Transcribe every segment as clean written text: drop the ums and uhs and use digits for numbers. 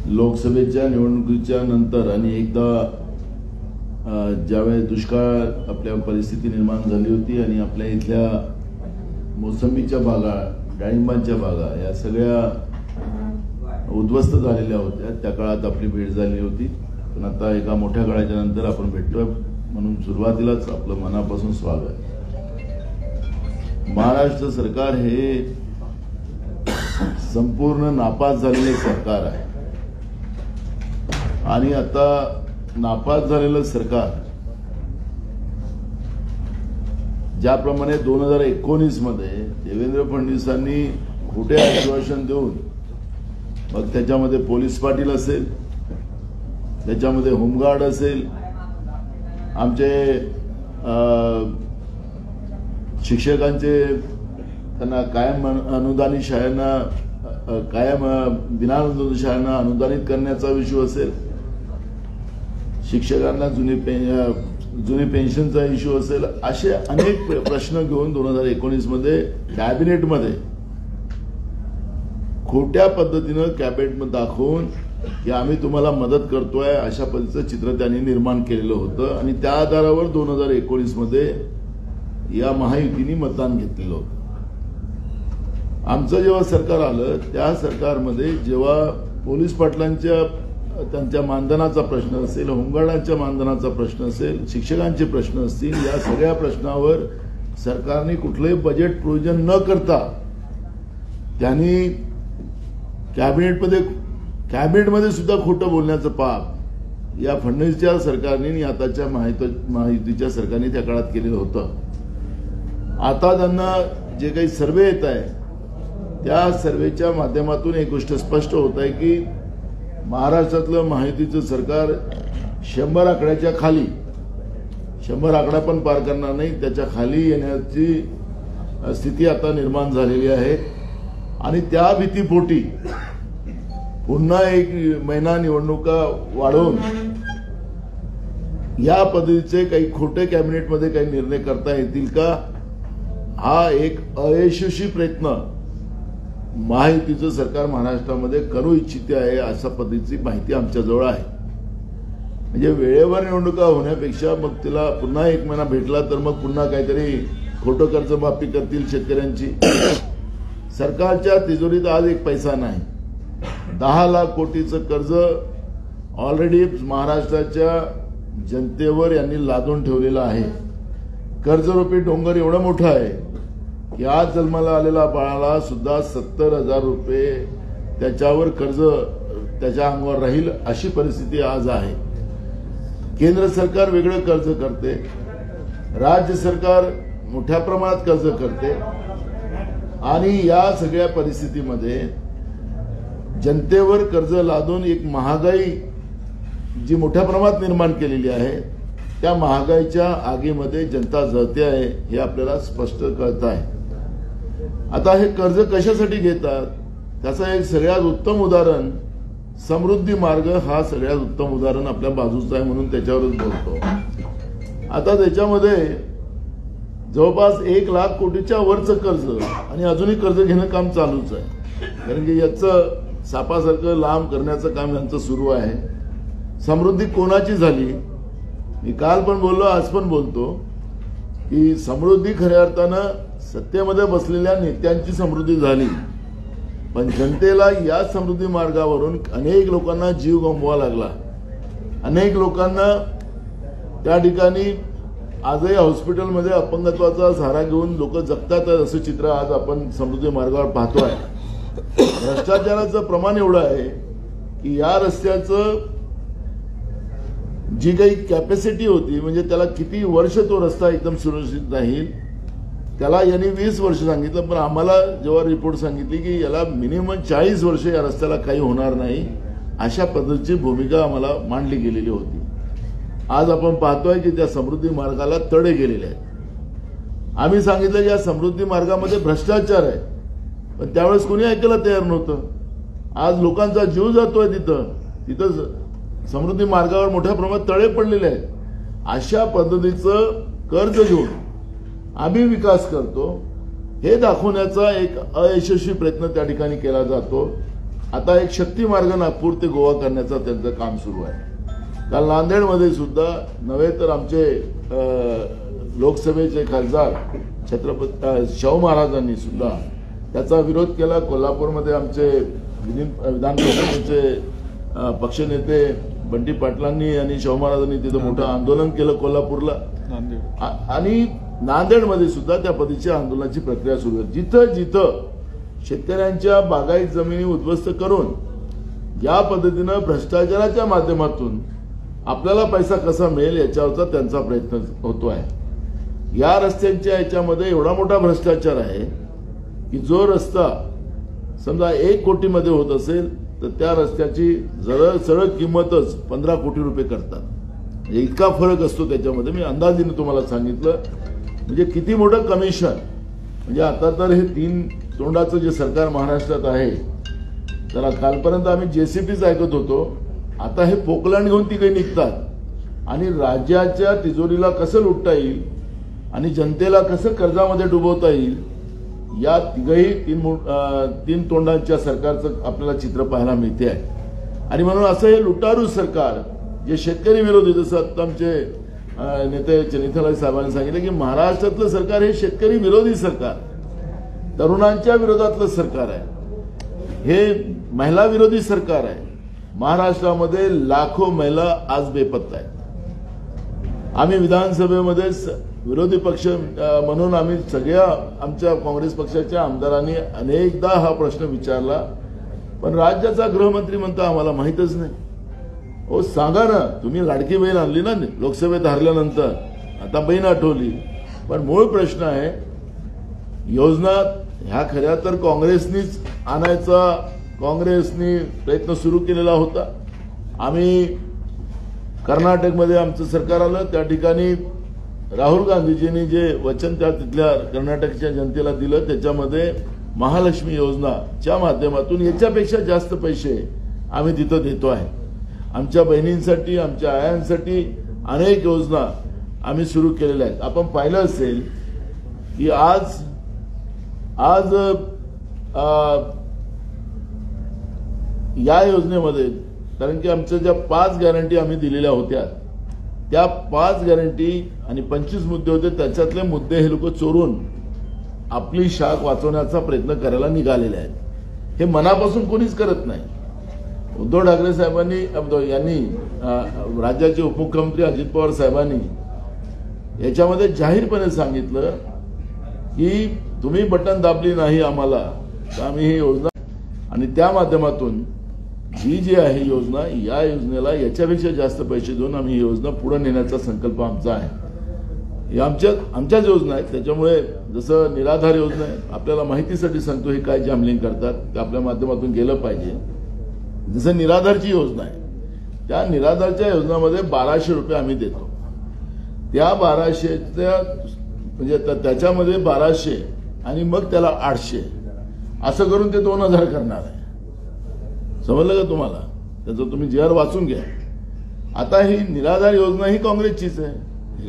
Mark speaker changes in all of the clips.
Speaker 1: लोकसभेच्या निवडणुकीच्या नंतर आणि एकदा ज्यावेळेस दुष्काळ आपल्या परिस्थिती निर्माण झाली होती आणि आपल्या इथल्या मोसंबीच्या बागा, डाळिंबांच्या बागा या सगळ्या उद्ध्वस्त झालेल्या होत्या, त्या काळात आपली भेट झाली होती. पण आता एका मोठ्या काळाच्या नंतर आपण भेटतोय, म्हणून सुरुवातीलाच आपलं मनापासून स्वागत. महाराष्ट्र सरकार हे संपूर्ण नापास झालेले सरकार आहे आणि आता नापास झालेलं सरकार ज्याप्रमाणे 2019 मध्ये देवेंद्र फडणवीसांनी खोटे आश्वासन देऊन मग त्याच्यामध्ये पोलीस पाटील असेल, त्याच्यामध्ये होमगार्ड असेल, आमचे शिक्षकांचे त्यांना कायम अनुदानित शाळांना कायम विनाअनुदानित शाळांना अनुदानित करण्याचा इश्यू असेल, शिक्षकांना जुनी पेन्शनचा इश्यू असेल, असे अनेक प्रश्न घेऊन 2019 मध्ये कॅबिनेटमध्ये खोट्या पद्धतीनं कॅबिनेटमध्ये दाखवून की आम्ही तुम्हाला मदत करतोय अशा पद्धतीचं चित्र त्यांनी निर्माण केलेलं होतं आणि त्या आधारावर 2019 मध्ये या महायुतीने मतदान घेतलेलं होतं. आमचं जेव्हा सरकार आलं त्या सरकारमध्ये जेव्हा पोलीस पाटलांच्या त्यांच्या मानधनाचा प्रश्न असेल, होमगार्डांच्या मानधनाचा प्रश्न असेल, शिक्षकांचे प्रश्न असतील, या सगळ्या प्रश्नावर सरकारने कुठलंही बजेट प्रोव्हिजन न करता त्यांनी कॅबिनेटमध्ये सुद्धा खोटं बोलण्याचं पाप या फडणवीसच्या सरकारने आणि आताच्या महायुतीच्या सरकारने त्या काळात केलेलं होतं. आता त्यांना जे काही सर्वे येत आहे त्या सर्वेच्या माध्यमातून एक गोष्ट स्पष्ट होत आहे की महाराष्ट्रातलं महायुतीचं सरकार 100 आकड्याच्या खाली, 100 आकडा पण पार करणार नाही, त्याच्या खाली येण्याची स्थिती आता निर्माण झालेली आहे आणि त्या भीतीपोटी पुन्हा 1 महिना निवडणुका वाढवून या पद्धतीचे काही खोटे कॅबिनेटमध्ये काही निर्णय करता येतील का, हा एक अयशस्वी प्रयत्न महायुतीचं सरकार महाराष्ट्रामध्ये करू इच्छिते आहे अशा पद्धतीची माहिती आमच्याजवळ आहे. म्हणजे वेळेवर निवडणुका होण्यापेक्षा मग तिला पुन्हा 1 महिना भेटला तर मग पुन्हा काहीतरी खोटं कर्जमाफी करतील शेतकऱ्यांची. सरकारच्या तिजोरीत आज 1 पैसा नाही. 10 लाख कोटीचं कर्ज ऑलरेडी महाराष्ट्राच्या जनतेवर यांनी लादून ठेवलेलं आहे. कर्जरूपी डोंगर एवढं मोठं आहे की आज जन्माला आलेल्या बाळाला सुद्धा 70,000 रुपये त्याच्यावर कर्ज त्याच्या अंगावर राहील अशी परिस्थिती आज आहे. केंद्र सरकार वेगळं कर्ज करते, राज्य सरकार मोठ्या प्रमाणात कर्ज करते आणि या सगळ्या परिस्थितीमध्ये जनतेवर कर्ज लादून एक महागाई जी मोठ्या प्रमाणात निर्माण केलेली आहे त्या महागाईच्या आगीमध्ये जनता जळते आहे हे आपल्याला स्पष्ट कळत आहे. आता हे कर्ज कशासाठी घेतात त्याचं एक सगळ्यात उत्तम उदाहरण समृद्धी मार्ग हा सगळ्यात उत्तम उदाहरण आपल्या बाजूचं आहे म्हणून त्याच्यावरच बोलतो. आता त्याच्यामध्ये जवळपास 1 लाख कोटीच्या वरचं कर्ज आणि अजूनही कर्ज घेणं काम चालूच आहे, कारण की याचं सापासारखं लांब करण्याचं काम यांचं सुरू आहे. समृद्धी कोणाची झाली, मी काल पण बोललो आज पण बोलतो की समृद्धी खऱ्या अर्थानं सत्तेमध्ये बसलेल्या नेत्यांची समृद्धी झाली, पण जनतेला या समृद्धी मार्गावरून अनेक लोकांना जीव गमवावा लागला. अनेक लोकांना त्या ठिकाणी आजही हॉस्पिटलमध्ये अपंगत्वाचा सहारा घेऊन लोक जगतात असं चित्र आज आपण समृद्धी मार्गावर पाहतोय. भ्रष्टाचाराचं प्रमाण एवढं आहे की या रस्त्याचं जी काही कॅपॅसिटी होती म्हणजे त्याला किती वर्ष तो रस्ता एकदम सुरक्षित राहील त्याला यांनी 20 वर्ष सांगितलं, पण आम्हाला जेव्हा रिपोर्ट सांगितली की याला मिनिमम 40 वर्ष या रस्त्याला काही होणार नाही अशा पद्धतीची भूमिका आम्हाला मांडली गेलेली होती. आज आपण पाहतोय की त्या समृद्धी मार्गाला तडे गेलेले आहेत. आम्ही सांगितलं की या समृद्धी मार्गामध्ये भ्रष्टाचार आहे, पण त्यावेळेस कोणी ऐकायला तयार नव्हतं. आज लोकांचा जीव जातोय तिथं समृद्धी मार्गावर मोठ्या प्रमाणात तडे पडलेले आहेत. अशा पद्धतीचं कर्ज घेऊन आम्ही विकास करतो हे दाखवण्याचा एक अयशस्वी प्रयत्न त्या ठिकाणी केला जातो. आता एक शक्ती मार्ग नागपूर ते गोवा करण्याचं त्यांचं काम सुरू आहे. काल नांदेडमध्ये सुद्धा नव्हे तर आमचे लोकसभेचे खासदार छत्रपती शाहू महाराजांनी सुद्धा त्याचा विरोध केला. कोल्हापूरमध्ये आमचे विधान परिषदेचे पक्षनेते बंटी पाटलांनी आणि शाहू महाराजांनी तिथं मोठं आंदोलन केलं कोल्हापूरला. आणि नांदेडमध्ये सुद्धा त्या पद्धतीच्या आंदोलनाची प्रक्रिया सुरू आहे. जिथं जिथं शेतकऱ्यांच्या बागायत जमिनी उद्ध्वस्त करून या पद्धतीनं भ्रष्टाचाराच्या माध्यमातून आपल्याला पैसा कसा मिळेल याच्यावरचा त्यांचा प्रयत्न होतो आहे. या रस्त्यांच्या याच्यामध्ये एवढा मोठा भ्रष्टाचार आहे की जो रस्ता समजा 1 कोटीमध्ये होत असेल तर त्या रस्त्याची सरळ किंमतच 15 कोटी रुपये करतात. इतका फरक असतो त्याच्यामध्ये. मी अंदाजीने तुम्हाला सांगितलं म्हणजे किती मोठं कमिशन. म्हणजे आता तर हे 3 तोंडाचं जे सरकार महाराष्ट्रात आहे तर कालपर्यंत आम्ही जेसीबीच ऐकत होतो. आता हे पोकलँड घेऊन तिकडे निघतात आणि राज्याच्या तिजोरीला कसं लुटता येईल आणि जनतेला कसं कर्जामध्ये डुबवता येईल या तिघही 3 तोंडांच्या सरकारचं आपल्याला चित्र पाहायला मिळते आहे. आणि म्हणून असं हे लुटारू सरकार जे शेतकरी विरोधी, जसं आता आमचे नेते चनिथालाल साहेबांनी सांगितलं की महाराष्ट्रातलं सरकार हे शेतकरी विरोधी सरकार, तरुणांच्या विरोधातलं सरकार आहे, हे महिला विरोधी सरकार आहे. महाराष्ट्रामध्ये लाखो महिला आज बेपत्ता आहेत. आम्ही विधानसभेमध्ये विरोधी पक्ष म्हणून आम्ही सगळ्या आमच्या काँग्रेस पक्षाच्या आमदारांनी अनेकदा हा प्रश्न विचारला, पण राज्याचा गृहमंत्री म्हणता आम्हाला माहीतच नाही. ओ सांगा ना, तुम्ही लाडकी बहीण आणली ना लोकसभेत हारल्यानंतर, आता बहीण आठवली, पण मूळ प्रश्न आहे योजना ह्या खऱ्या तर काँग्रेसनीच आणायचा काँग्रेसनी प्रयत्न सुरू केलेला होता. आम्ही कर्नाटकमध्ये आमचं सरकार आलं, त्या ठिकाणी राहुल गांधीजींनी जे वचन त्या तिथल्या कर्नाटकच्या जनतेला दिलं त्याच्यामध्ये महालक्ष्मी योजनाच्या माध्यमातून याच्यापेक्षा जास्त पैसे आम्ही तिथं देतो आहे. आमच्या बहिणींसाठी, आमच्या आयांसाठी अनेक योजना आम्ही सुरू केलेल्या आहेत. आपण पाहिलं असेल की आज या योजनेमध्ये, कारण की आमच्या ज्या 5 गॅरंटी आम्ही दिलेल्या होत्या त्या 5 गॅरंटी आणि 25 मुद्दे होते, त्याच्यातले मुद्दे हे लोक चोरून आपली शाख वाचवण्याचा प्रयत्न करायला निघालेले आहेत. हे मनापासून कोणीच करत नाही. उद्धव ठाकरे साहेबांनी यांनी राज्याचे उपमुख्यमंत्री अजित पवार साहेबांनी याच्यामध्ये जाहीरपणे सांगितलं की तुम्ही बटन दाबली नाही आम्हाला तर आम्ही ही योजना, आणि त्या माध्यमातून ही जी आहे योजना, या योजनेला याच्यापेक्षा जास्त पैसे देऊन आम्ही ही योजना पुढे नेण्याचा संकल्प आमचा आहे. या आमच्याच योजना आहेत. त्याच्यामुळे जसं निराधार योजना आहे, आपल्याला माहितीसाठी सांगतो हे काय जॅमलिंग करतात ते आपल्या माध्यमातून गेलं पाहिजे. जसं निराधारची योजना आहे, त्या निराधारच्या योजनामध्ये 1200 रुपये आम्ही देतो. त्या 1200च्या म्हणजे त्याच्यामध्ये 1200 आणि मग त्याला 800 असं करून ते 2000 करणार आहे. समजलं का तुम्हाला? त्याचं तुम्ही जी आर वाचून घ्या. आता ही निराधार योजना ही काँग्रेसचीच आहे,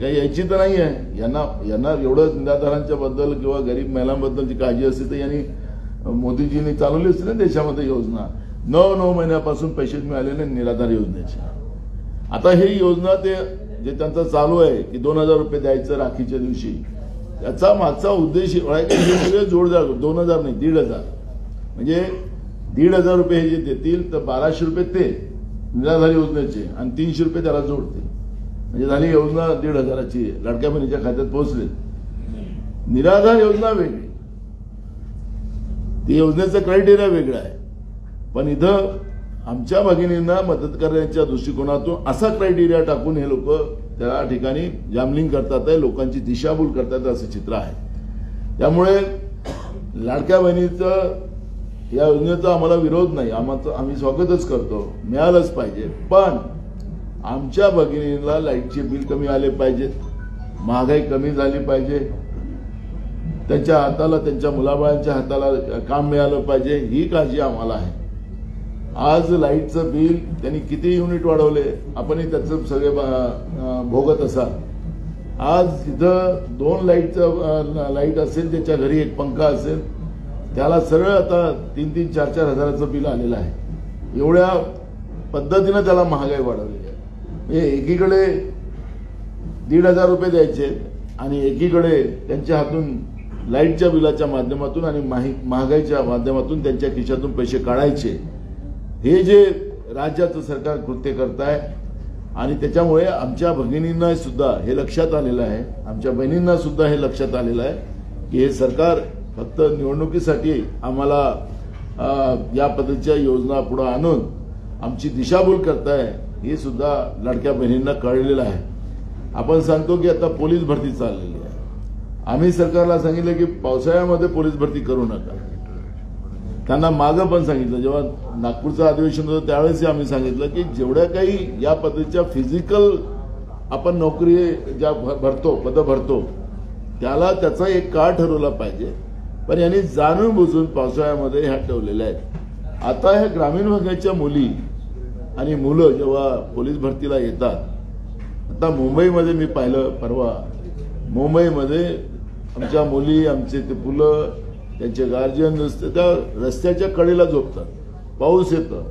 Speaker 1: काही यायची तर नाही आहे. यांना एवढं निराधारांच्या बद्दल किंवा गरीब महिलांबद्दलची काळजी असते तर यांनी मोदीजींनी चालवली असते ना देशामध्ये योजना. 9 महिन्यापासून पैसे मिळालेले निराधार योजनेचे. आता ही योजना ते जे त्यांचं चालू आहे की 2000 रुपये द्यायचं राखीच्या दिवशी, त्याचा मागचा उद्देश हे जोडदार 2000 नाही 1500, म्हणजे 1500 रुपये हे जे देतील तर 1200 रुपये ते निराधार योजनेचे आणि 300 रुपये त्याला जोडतील, म्हणजे झाली योजना 1500ची लाडक्या बहिणीच्या खात्यात पोहोचले. निराधार योजना वेगळी, ती योजनेचं क्रायटेरिया वेगळा आहे. पण इथं आमच्या भगिनींना मदत करण्याच्या दृष्टिकोनातून असा क्रायटेरिया टाकून हे लोक त्या ठिकाणी जॅमलिंग करतात आहे, लोकांची दिशाभूल करतात असं चित्र आहे. त्यामुळे लाडक्या बहिणीचं या योजनेचा आम्हाला विरोध नाही, आम्ही स्वागतच करतो, मिळालंच पाहिजे. पण आमच्या भगिनींना लाईटचे बिल कमी आले पाहिजेत, महागाई कमी झाली पाहिजे, त्यांच्या हाताला, त्यांच्या मुलाबाळांच्या हाताला काम मिळालं पाहिजे, ही काळजी आम्हाला आहे. आज लाईटचं बिल त्यांनी किती युनिट वाढवले आपणही त्याचं सगळे भोगत असाल. आज तिथं 2 लाईट असेल, त्याच्या घरी 1 पंखा असेल त्याला सरळ आता 3-3, 4-4 हजाराचं बिल आलेलं आहे. एवढ्या पद्धतीनं त्याला महागाई वाढवलेली आहे. म्हणजे एकीकडे 1,500 रुपये द्यायचे आणि एकीकडे त्यांच्या हातून लाईटच्या बिलाच्या माध्यमातून आणि महागाईच्या माध्यमातून त्यांच्या खिशातून पैसे काढायचे. हे जे राज्याचं सरकार कृत्य करत आहे आणि त्याच्यामुळे आमच्या भगिनींना सुद्धा हे लक्षात आलेलं आहे, आमच्या बहिणींना सुद्धा हे लक्षात आलेलं आहे की हे सरकार फक्त निवडणुकीसाठी आम्हाला या पद्धतीच्या योजना पुढे आणून आमची दिशाभूल करताय, हे सुद्धा लाडक्या बहिणींना कळलेलं आहे. आपण सांगतो की आता पोलीस भरती चाललेली आहे. आम्ही सरकारला सांगितलं की पावसाळ्यामध्ये पोलीस भरती करू नका. त्यांना मागं पण सांगितलं, जेव्हा नागपूरचं अधिवेशन होतं त्यावेळेस आम्ही सांगितलं की जेवढ्या काही या पद्धतीच्या फिजिकल आपण नोकरी ज्या भरतो, पदं भरतो, त्याला त्याचा एक काळ ठरवला पाहिजे. पण यांनी जाणून बुजून पावसाळ्यामध्ये ह्या ठेवलेल्या आहेत. आता ह्या ग्रामीण भागाच्या मुली आणि मुलं जेव्हा पोलीस भरतीला येतात, आता मुंबईमध्ये मी पाहिलं परवा, मुंबईमध्ये आमच्या मुली, आमचे ते मुलं, त्यांचे गार्जियन त्या रस्त्याच्या कडेला झोपतात. पाऊस येतं,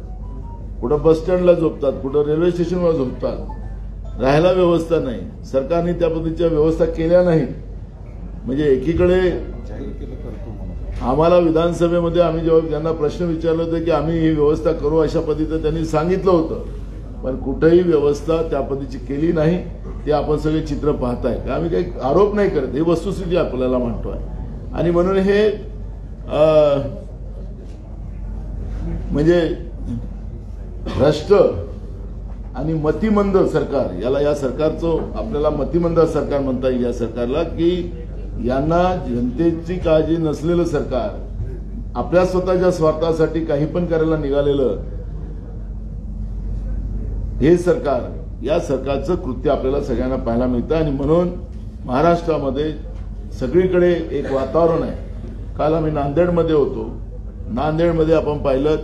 Speaker 1: कुठं बस स्टँडला झोपतात, कुठं रेल्वे स्टेशनवर झोपतात. राहायला व्यवस्था नाही. सरकारने त्या पद्धतीच्या व्यवस्था केल्या नाहीत. म्हणजे एकीकडे आम्हाला विधानसभेमध्ये आम्ही जेव्हा त्यांना प्रश्न विचारले होते की आम्ही ही व्यवस्था करू अशा पद्धतीनं त्यांनी सांगितलं होतं, पण कुठेही व्यवस्था त्या पद्धतीची केली नाही. ते आपण सगळे चित्र पाहताय. आम्ही काही आरोप नाही करत, ही वस्तुस्थिती आपल्याला म्हणतोय. आणि म्हणून हे म्हणजे भ्रष्ट आणि मतिमंद सरकार, याला या सरकारचं आपल्याला मतिमंद सरकार म्हणता येईल या सरकारला, की यांना जनतेची काळजी नसलेलं सरकार, आपल्या स्वतःच्या स्वार्थासाठी काही पण करायला निघालेलं हे सरकार, या सरकारचं कृत्य आपल्याला सगळ्यांना पाहायला मिळतं. आणि म्हणून महाराष्ट्रामध्ये सगळीकडे एक वातावरण आहे. काल आम्ही नांदेडमध्ये होतो. नांदेडमध्ये आपण पाहिलं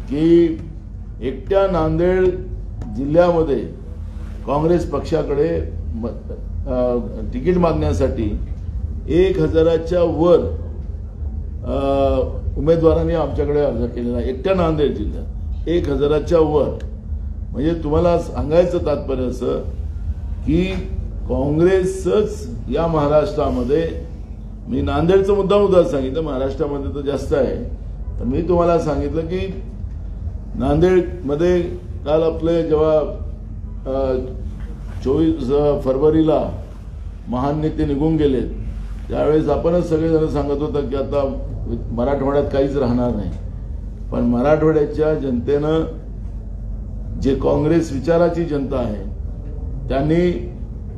Speaker 1: की एकट्या नांदेड जिल्ह्यामध्ये काँग्रेस पक्षाकडे तिकीट मागण्यासाठी 1,000च्या वर उमेदवारांनी आमच्याकडे अर्ज केलेला आहे. एकट्या नांदेड जिल्ह्यात 1,000च्या वर. म्हणजे तुम्हाला सांगायचं तात्पर्य असं की काँग्रेसच या महाराष्ट्रामध्ये, मी नांदेडचं मुद्दा सांगितलं, महाराष्ट्रामध्ये तर जास्त आहे, तर मी तुम्हाला सांगितलं की नांदेडमध्ये काल आपले जेव्हा 24 फरवरीला महान नेते निघून गेले, त्यावेळेस आपणच सगळेजण सांगत होतं की आता मराठवाड्यात काहीच राहणार नाही. पण मराठवाड्याच्या जनतेनं, जे काँग्रेस विचाराची जनता आहे, त्यांनी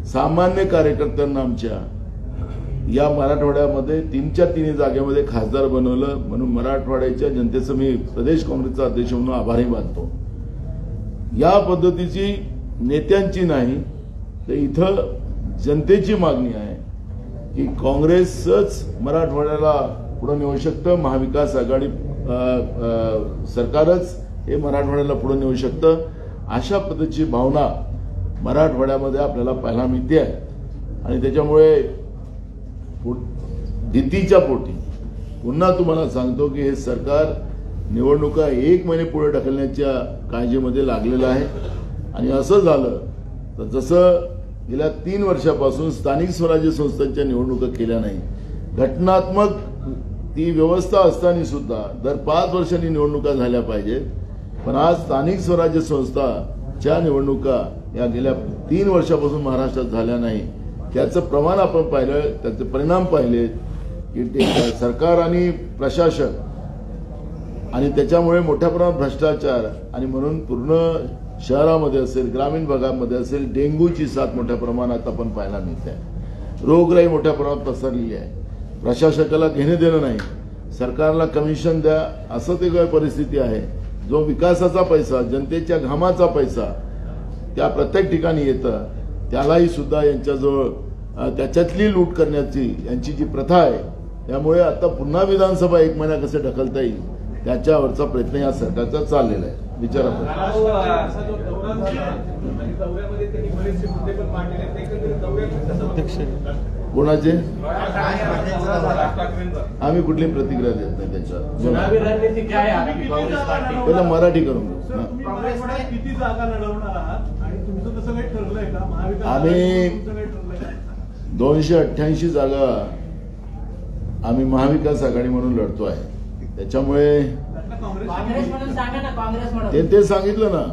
Speaker 1: सामान्य कार्यकर्त्यांना आमच्या या मराठवाड्यामध्ये 3च्या 3 जागेमध्ये खासदार बनवलं. म्हणून मराठवाड्याच्या जनतेचं मी प्रदेश काँग्रेसचा अध्यक्ष म्हणून आभारी मानतो. या पद्धतीची नेत्यांची नाही, तर इथं जनतेची मागणी आहे की काँग्रेसच मराठवाड्याला पुढे नेऊ शकतं. महाविकास आघाडी सरकारच हे मराठवाड्याला पुढे नेऊ शकतं. अशा पद्धतीची भावना मराठवाड्यामध्ये आपल्याला पाहायला मिळते आहे. आणि त्याच्यामुळे भीतीच्या पोटी पुन्हा तुम्हाला सांगतो की हे सरकार निवडणुका 1 महिने पुढे ढकलण्याच्या काळजीमध्ये लागलेलं आहे. आणि असं झालं तर जसं गेल्या 3 वर्षापासून स्थानिक स्वराज्य संस्थांच्या निवडणुका केल्या नाही, घटनात्मक ती व्यवस्था असताना सुद्धा दर 5 वर्षांनी निवडणुका झाल्या पाहिजेत, पण आज स्थानिक स्वराज्य संस्थाच्या निवडणुका या गेल्या 3 वर्षापासून महाराष्ट्रात झाल्या नाही. त्याचं प्रमाण आपण पाहिलं, त्याचे परिणाम पाहिले की सरकार आणि प्रशासन आणि त्याच्यामुळे मोठ्या प्रमाणात भ्रष्टाचार, आणि म्हणून पूर्ण शहरामध्ये असेल, ग्रामीण भागामध्ये असेल, डेंग्यूची साथ मोठ्या प्रमाणात आपण पाहायला मिळते. रोगराई मोठ्या प्रमाणात पसरलेली आहे. प्रशासकाला घेणे देणं नाही, सरकारला कमिशन द्या, असं ते काय परिस्थिती आहे. जो विकासाचा पैसा, जनतेच्या घामाचा पैसा त्या प्रत्येक ठिकाणी येतं, त्यालाही सुद्धा यांच्याजवळ त्याच्यातली लूट करण्याची यांची जी प्रथा आहे, त्यामुळे आता पुन्हा विधानसभा 1 महिना कसे ढकलता येईल त्याच्यावरचा प्रयत्न या सरकारचा चाललेला आहे. विचारा.
Speaker 2: असा जो दौरा झाला आणि दौऱ्यामध्ये त्यांनी बरेचसे मुद्दे पण मांडले आहेत, एकंदरीत दौऱ्यात कसं बघता?
Speaker 1: कोणाचे?
Speaker 2: राज ठाकरेंचा.
Speaker 1: आम्ही कुठली प्रतिक्रिया देत नाही त्याच्यावर.
Speaker 3: चुनावी रणनीती काय आहे काँग्रेस पार्टी?
Speaker 1: पहिला मराठी करून घेऊ.
Speaker 2: सर,
Speaker 1: हा.
Speaker 2: तुम्ही मराठवाड्यात किती जागा लढवणार आहात आणि तुमचं तसं काही ठरलंय का? महाविकास
Speaker 1: आम्ही
Speaker 2: आघाडीचं तुमचं काही ठरलंय का?
Speaker 1: 288 जागा आम्ही महाविकास आघाडी म्हणून लढतो आहे. त्याच्यामुळे
Speaker 3: काँग्रेस म्हणून सांगा ना, काँग्रेस म्हणून.
Speaker 1: ते सांगितलं ना,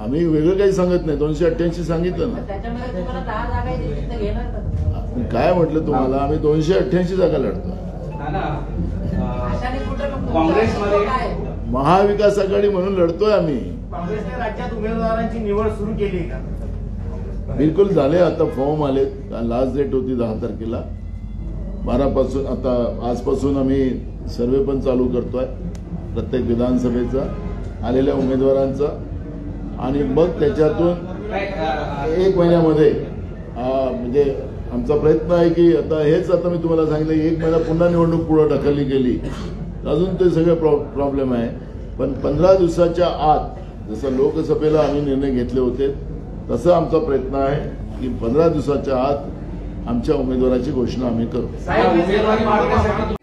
Speaker 1: आम्ही वेगळं काही सांगत नाही. 288 सांगितलं ना.
Speaker 3: त्याच्यामध्ये तुम्हाला 10 जागा दिली तर घेणार का?
Speaker 1: आपण काय म्हटलं तुम्हाला, आम्ही 288 जागा लढतो.
Speaker 3: अशाने कुठं मग
Speaker 4: काँग्रेसमध्ये
Speaker 3: काय?
Speaker 1: महाविकास आघाडी म्हणून लढतोय आम्ही.
Speaker 4: काँग्रेसने राज्यात उमेदवारांची निवड सुरू केली आहे का?
Speaker 1: बिलकुल झाले. आता फॉर्म आले. लास्ट डेट होती 10 तारखेला. 12 पासून आता आजपासून आम्ही सर्वे पण चालू करतोय प्रत्येक विधानसभेचा आलेल्या उमेदवारांचा, आणि मग त्याच्यातून 1 महिन्यामध्ये म्हणजे आमचा प्रयत्न आहे की आता हेच आता मी तुम्हाला सांगितलं 1 महिना पुन्हा निवडणूक पुढे ढकलली गेली अजून ते सगळे प्रॉब्लेम आहे. पण 15 दिवसाच्या आत जसं लोकसभेला आम्ही निर्णय घेतले होते तसं आमचा प्रयत्न आहे की 15 दिवसाच्या आत आमच्या उमेदवाराची घोषणा आम्ही करू.
Speaker 4: साहेब, उमेदवारी मागण्यासाठी